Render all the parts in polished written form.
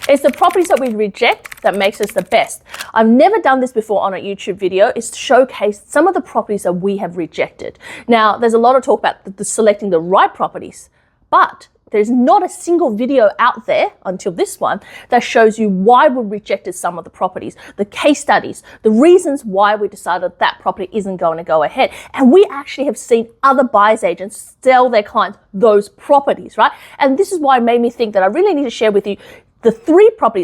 It's the properties that we reject that makes us the best. I've never done this before on a YouTube video, is to showcase some of the properties that we have rejected. Now, there's a lot of talk about selecting the right properties, but there's not a single video out there until this one that shows you why we rejected some of the properties, the case studies, the reasons why we decided that property isn't going to go ahead. And we actually have seen other buyers agents sell their clients those properties, right? And this is why it made me think that I really need to share with you the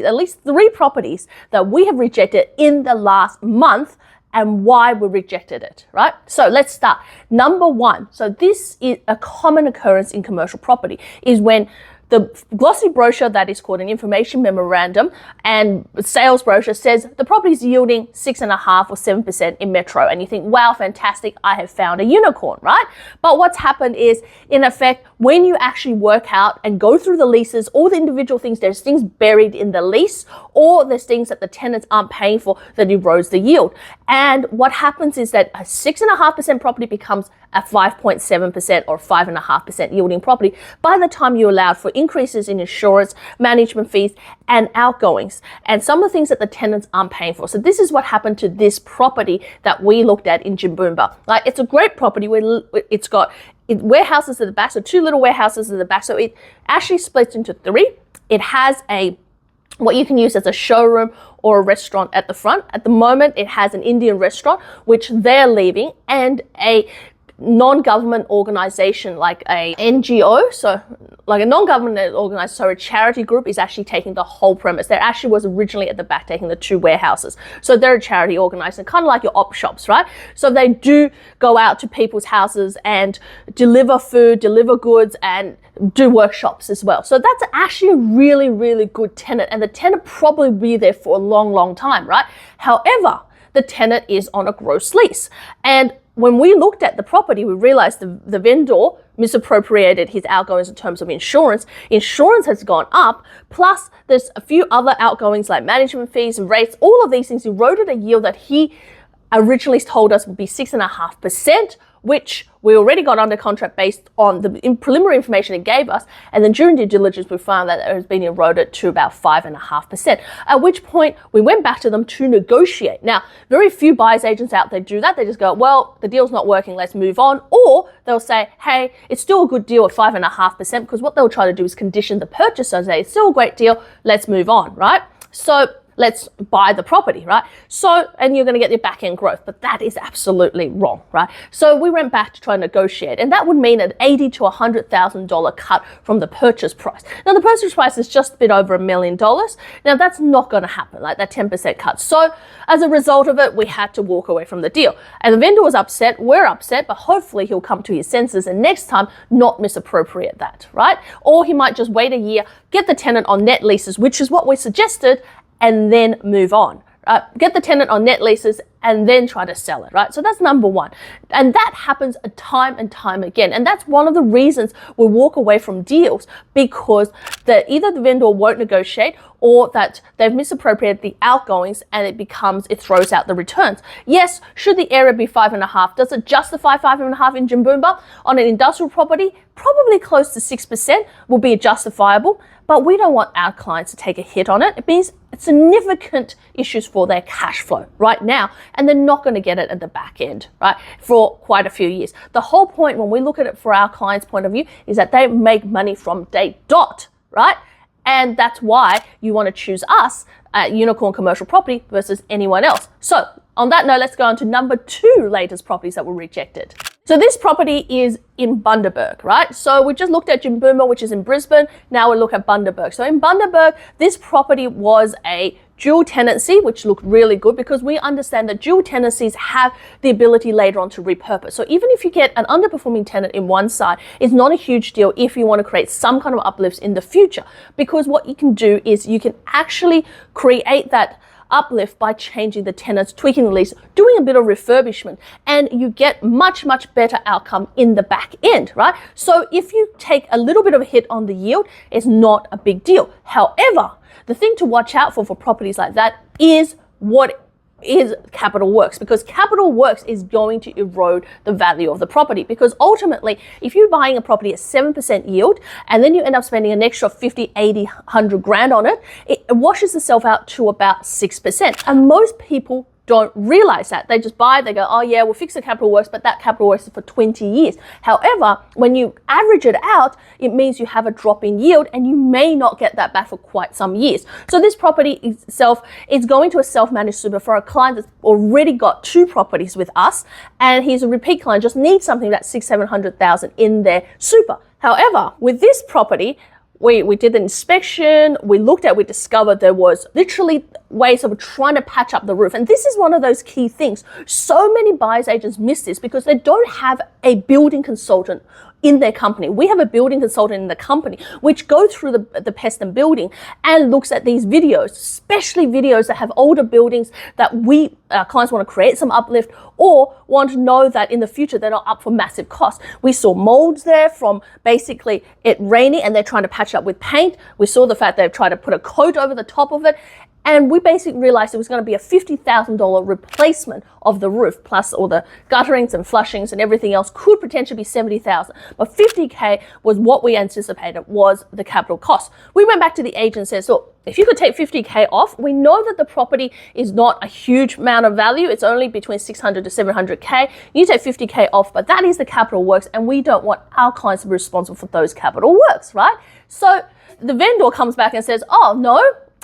at least three properties that we have rejected in the last month and why we rejected it, right? So let's start. Number one, so this is a common occurrence in commercial property, is when the glossy brochure that is called an information memorandum and sales brochure says the property is yielding 6.5% or 7% in metro. And you think, wow, fantastic, I have found a unicorn, right? But what's happened is, in effect, when you actually work out and go through the leases, all the individual things, there's things buried in the lease, or there's things that the tenants aren't paying for that erodes the yield. And what happens is that a 6.5% property becomes a 5.7% or 5.5% yielding property by the time you allowed for increases in insurance, management fees, and outgoings, and some of the things that the tenants aren't paying for. So this is what happened to this property that we looked at in Jimboomba. Like, it's a great property where it's got warehouses at the back, so 2 little warehouses at the back. So it actually splits into 3. It has what you can use as a showroom or a restaurant at the front. At the moment, it has an Indian restaurant, which they're leaving, and a non-government organization like a NGO, so like a non-government organization, so a charity group is actually taking the whole premise. There actually was originally at the back taking the 2 warehouses. So they're a charity organization, kind of like your op shops, right? So they do go out to people's houses and deliver food, deliver goods, and do workshops as well. So that's actually a really, really good tenant, and the tenant probably be there for a long, long time, right? However, the tenant is on a gross lease. And when we looked at the property, we realized the vendor misappropriated his outgoings in terms of insurance. Insurance has gone up, plus there's a few other outgoings like management fees and rates. All of these things eroded a yield that he originally told us would be 6.5%, which we already got under contract based on the preliminary information it gave us. And then during due diligence, we found that it has been eroded to about 5.5%, at which point we went back to them to negotiate. Now, very few buyers agents out there do that. They just go, well, the deal's not working, let's move on. Or they'll say, hey, it's still a good deal at 5.5%, because what they'll try to do is condition the purchaser and say, it's still a great deal, let's move on, right? So let's buy the property, right? So, and you're going to get your back end growth, but that is absolutely wrong, right? So we went back to try and negotiate, and that would mean an $80,000 to $100,000 cut from the purchase price. Now, the purchase price is just a bit over $1 million. Now, that's not going to happen, like that 10% cut. So as a result of it, we had to walk away from the deal. And the vendor was upset, we're upset, but hopefully he'll come to his senses and next time not misappropriate that, right? Or he might just wait a year, get the tenant on net leases, which is what we suggested, and then move on, right? Get the tenant on net leases and then try to sell it, right? So that's number one. And that happens time and time again. And that's one of the reasons we walk away from deals, because either the vendor won't negotiate, or that they've misappropriated the outgoings and it throws out the returns. Yes, should the area be 5.5? Does it justify 5.5 in Jimboomba? On an industrial property, probably close to 6% will be justifiable, but we don't want our clients to take a hit on it. It means significant issues for their cash flow right now, and they're not going to get it at the back end, right, for quite a few years. The whole point when we look at it for our clients' point of view is that they make money from day dot, right? And that's why you want to choose us at Unicorn Commercial Property versus anyone else. So on that note, let's go on to number 2 latest properties that were rejected. So this property is in Bundaberg, right? So we just looked at Jimboomba, which is in Brisbane. Now we look at Bundaberg. So in Bundaberg, this property was a dual tenancy, which looked really good, because we understand that dual tenancies have the ability later on to repurpose. So even if you get an underperforming tenant in one side, it's not a huge deal if you want to create some kind of uplifts in the future, because what you can do is you can actually create that uplift by changing the tenants, tweaking the lease, doing a bit of refurbishment, and you get much, much better outcome in the back end, right? So if you take a little bit of a hit on the yield, it's not a big deal. However, the thing to watch out for properties like that is what is capital works, because capital works is going to erode the value of the property. Because ultimately, if you're buying a property at 7% yield and then you end up spending an extra 50, 80, 100 grand on it, it washes itself out to about 6%. And most people don't realize that. They just buy it, they go, oh yeah, we'll fix the capital works, but that capital works is for 20 years. However, when you average it out, it means you have a drop in yield and you may not get that back for quite some years. So this property itself is going to a self-managed super for a client that's already got 2 properties with us, and he's a repeat client, just needs something that's 600,000-700,000 in their super. However, with this property, we did the inspection, we discovered there was literally ways of trying to patch up the roof. And this is one of those key things. So many buyer's agents miss this because they don't have a building consultant in their company. We have a building consultant in the company which goes through the pest and building and looks at these videos, especially videos that have older buildings that our clients want to create some uplift or want to know that in the future they're not up for massive costs. We saw molds there from basically it raining and they're trying to patch up with paint. We saw the fact they've tried to put a coat over the top of it. And we basically realized it was going to be a $50,000 replacement of the roof, plus all the gutterings and flushings and everything else could potentially be $70,000. But $50K was what we anticipated was the capital cost. We went back to the agent and said, look, if you could take $50K off, we know that the property is not a huge amount of value. It's only between $600 to $700K. You take $50K off, but that is the capital works, and we don't want our clients to be responsible for those capital works, right? So the vendor comes back and says, oh, no,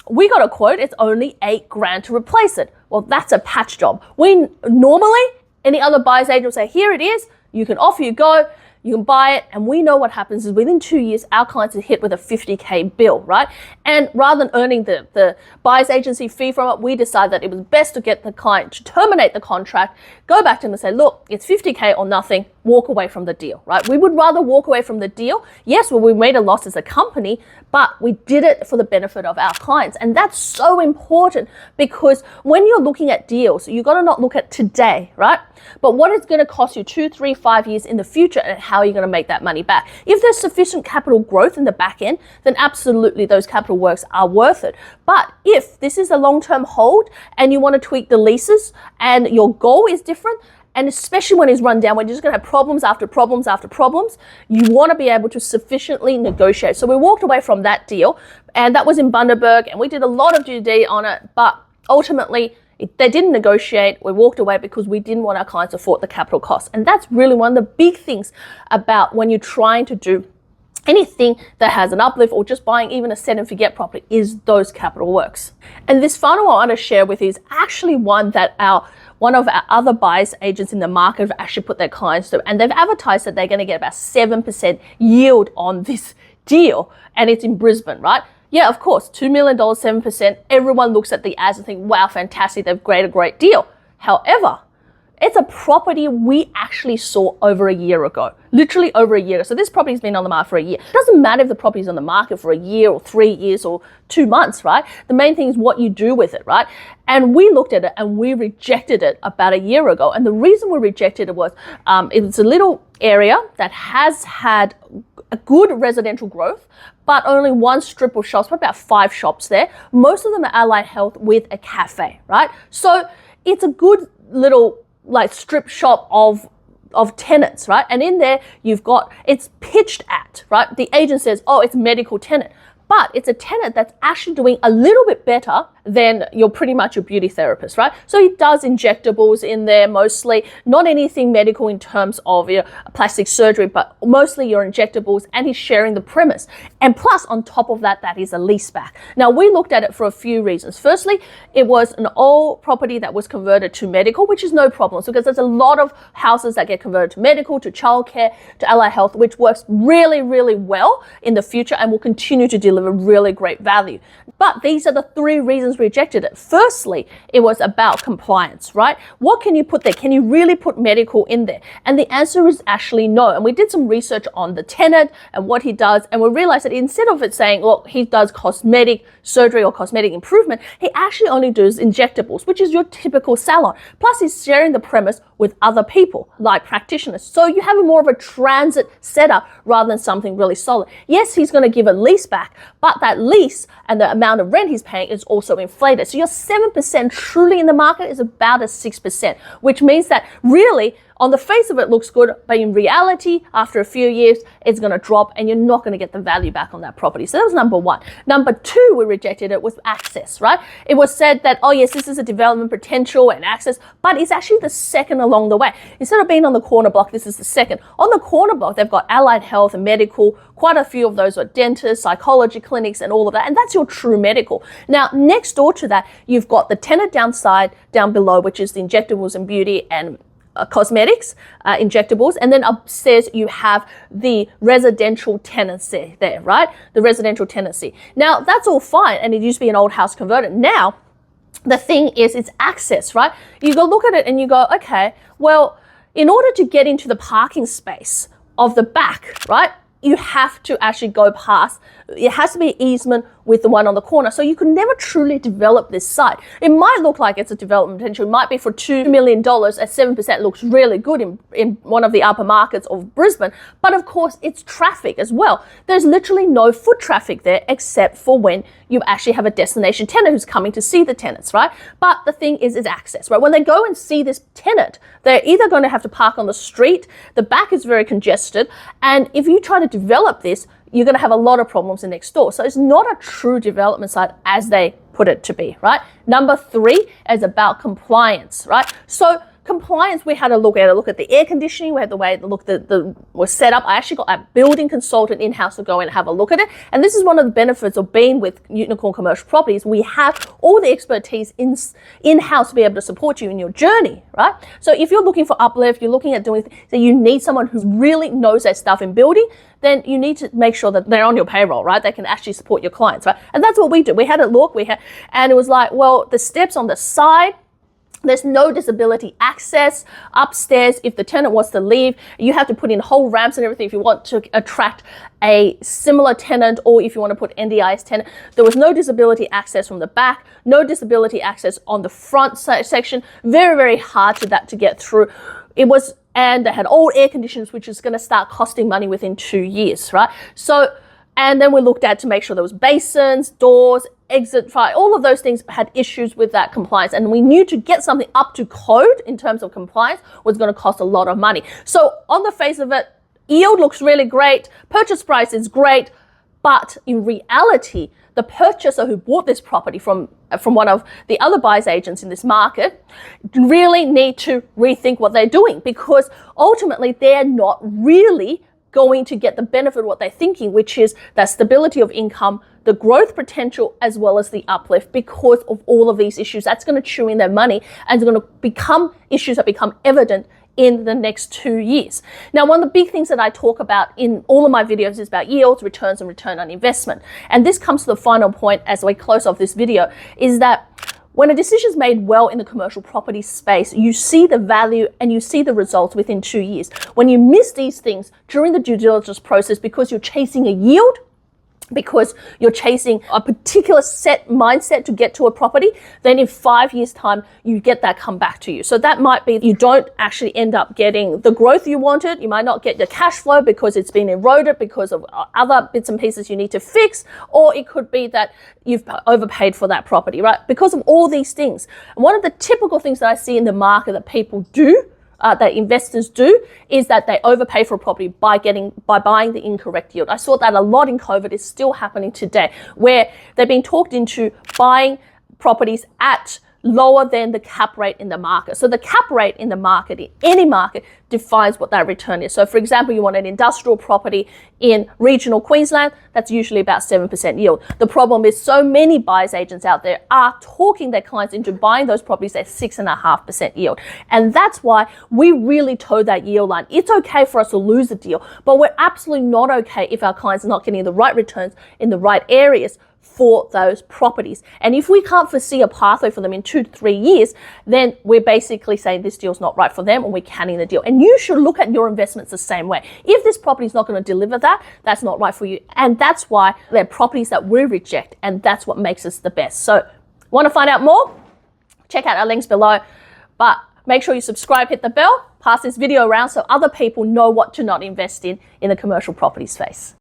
we got a quote, it's only $8,000 to replace it. Well, that's a patch job. We normally, any other buyer's agent will say, here it is, you can off you go, you can buy it, and we know what happens is within 2 years, our clients are hit with a $50K bill, right? And rather than earning the buyer's agency fee from it, we decided that it was best to get the client to terminate the contract, go back to them and say, look, it's $50K or nothing, walk away from the deal, right? We would rather walk away from the deal. Yes, well, we made a loss as a company, but we did it for the benefit of our clients. And that's so important because when you're looking at deals, you got to not look at today, right? But what it's going to cost you 2, 3, 5 years in the future and how you're going to make that money back. If there's sufficient capital growth in the back end, then absolutely those capital works are worth it. But if this is a long-term hold and you want to tweak the leases and your goal is different, and especially when it's run down, when you're just going to have problems after problems after problems, you want to be able to sufficiently negotiate. So we walked away from that deal, and that was in Bundaberg, and we did a lot of due diligence on it, but ultimately, they didn't negotiate. We walked away because we didn't want our clients to afford the capital costs. And that's really one of the big things about when you're trying to do anything that has an uplift or just buying even a set and forget property is those capital works. And this final one I want to share with you is actually one that one of our other buyers agents in the market have actually put their clients through, and they've advertised that they're going to get about 7% yield on this deal, and it's in Brisbane, right? Yeah, of course, $2 million, 7%. Everyone looks at the ads and think, wow, fantastic, they've created a great deal. However, it's a property we actually saw over a year ago, literally over a year ago. So this property's been on the market for a year. It doesn't matter if the property's on the market for a year or 3 years or 2 months, right? The main thing is what you do with it, right? And we looked at it and we rejected it about a year ago. And the reason we rejected it was it's a little area that has had a good residential growth, but only one strip of shops, about 5 shops there. Most of them are allied health with a cafe, right? So it's a good little like strip shop of tenants, right? And in there you've got, it's pitched at, right? The agent says, oh, it's medical tenant, but it's a tenant that's actually doing a little bit better than pretty much your beauty therapist, right? So he does injectables in there mostly, not anything medical in terms of plastic surgery, but mostly your injectables, and he's sharing the premise. And plus on top of that, that is a lease back. Now we looked at it for a few reasons. Firstly, it was an old property that was converted to medical, which is no problem, because there's a lot of houses that get converted to medical, to childcare, to allied health, which works really, really well in the future and will continue to deliver really great value. But these are the 3 reasons we rejected it. Firstly, it was about compliance, right? What can you put there? Can you really put medical in there? And the answer is actually no. And we did some research on the tenant and what he does, and we realized that instead of it saying, well, he does cosmetic surgery or cosmetic improvement, he actually only does injectables, which is your typical salon. Plus, he's sharing the premise with other people, like practitioners. So you have more of a transit setup rather than something really solid. Yes, he's going to give a lease back, but that lease and the amount of rent he's paying is also inflated. So your 7% truly in the market is about a 6%, which means that really on the face of it looks good, but in reality, after a few years, it's going to drop and you're not going to get the value back on that property. So that was number one. Number two, we rejected it was access, right? It was said that, oh yes, this is a development potential and access, but it's actually the second along the way. Instead of being on the corner block, this is the second. On the corner block, they've got allied health and medical. Quite a few of those are dentists, psychology clinics, and all of that. And that's your true medical. Now, next door to that, you've got the tenant down below, which is the injectables and beauty and cosmetics, injectables, and then upstairs you have the residential tenancy there, right? The residential tenancy. Now, that's all fine, and it used to be an old house converted. Now, the thing is, it's access, right? You go look at it and you go, okay, well, in order to get into the parking space of the back, right, you have to actually go past. It has to be easement with the one on the corner. So you could never truly develop this site. It might look like it's a development potential. It might be for $2 million at 7% looks really good in one of the upper markets of Brisbane. But of course, it's traffic as well. There's literally no foot traffic there except for when you actually have a destination tenant who's coming to see the tenants, right? But the thing is access, right? When they go and see this tenant, they're either going to have to park on the street, the back is very congested, and if you try to develop this, you're going to have a lot of problems in next door. So it's not a true development site as they put it to be, right? Number three is about compliance, right? So compliance, we had a look at the air conditioning, we had the way the was set up. I actually got a building consultant in-house to go and have a look at it. And this is one of the benefits of being with Unicorn Commercial Properties. We have all the expertise in-house to be able to support you in your journey, right? So if you're looking for uplift, you're looking at doing things, so you need someone who really knows their stuff in building, then you need to make sure that they're on your payroll, right? They can actually support your clients, right? And that's what we do. We had a look, and it was like, well, the steps on the side, there's no disability access upstairs. If the tenant wants to leave, you have to put in whole ramps and everything if you want to attract a similar tenant, or if you want to put NDIS tenant. There was no disability access from the back, no disability access on the front section. Very, very hard to get through. And they had old air conditioners, which is going to start costing money within 2 years, right? So, and then we looked at to make sure there was basins, doors, exit fire, all of those things had issues with that compliance. And we knew to get something up to code in terms of compliance was going to cost a lot of money. So on the face of it, yield looks really great, purchase price is great, but in reality, the purchaser who bought this property from one of the other buyers agents in this market really need to rethink what they're doing, because ultimately they're not really going to get the benefit of what they're thinking, which is that stability of income, the growth potential, as well as the uplift, because of all of these issues. That's going to chew in their money and it's going to become issues that become evident in the next 2 years. Now, one of the big things that I talk about in all of my videos is about yields, returns, and return on investment. And this comes to the final point as we close off this video, is that when a decision is made well in the commercial property space, you see the value and you see the results within 2 years. When you miss these things during the due diligence process because you're chasing a yield, because you're chasing a particular set mindset to get to a property, then in 5 years' time, you get that come back to you. So that might be you don't actually end up getting the growth you wanted. You might not get the cash flow because it's been eroded because of other bits and pieces you need to fix, or it could be that you've overpaid for that property, right? Because of all these things. And one of the typical things that I see in the market that people do, that investors do, is that they overpay for a property by buying the incorrect yield. I saw that a lot in COVID. It's still happening today, where they're being talked into buying properties at lower than the cap rate in the market. So the cap rate in the market, in any market, defines what that return is. So for example, you want an industrial property in regional Queensland, that's usually about 7% yield. The problem is so many buyers agents out there are talking their clients into buying those properties at 6.5% yield. And that's why we really toe that yield line. It's okay for us to lose a deal, but we're absolutely not okay if our clients are not getting the right returns in the right areas for those properties. And if we can't foresee a pathway for them in 2 to 3 years, then we're basically saying this deal's not right for them and we're canning the deal. And you should look at your investments the same way. If this property is not going to deliver that, that's not right for you. And that's why they're properties that we reject, and that's what makes us the best. So want to find out more? Check out our links below. But make sure you subscribe, hit the bell, pass this video around so other people know what to not invest in the commercial property space.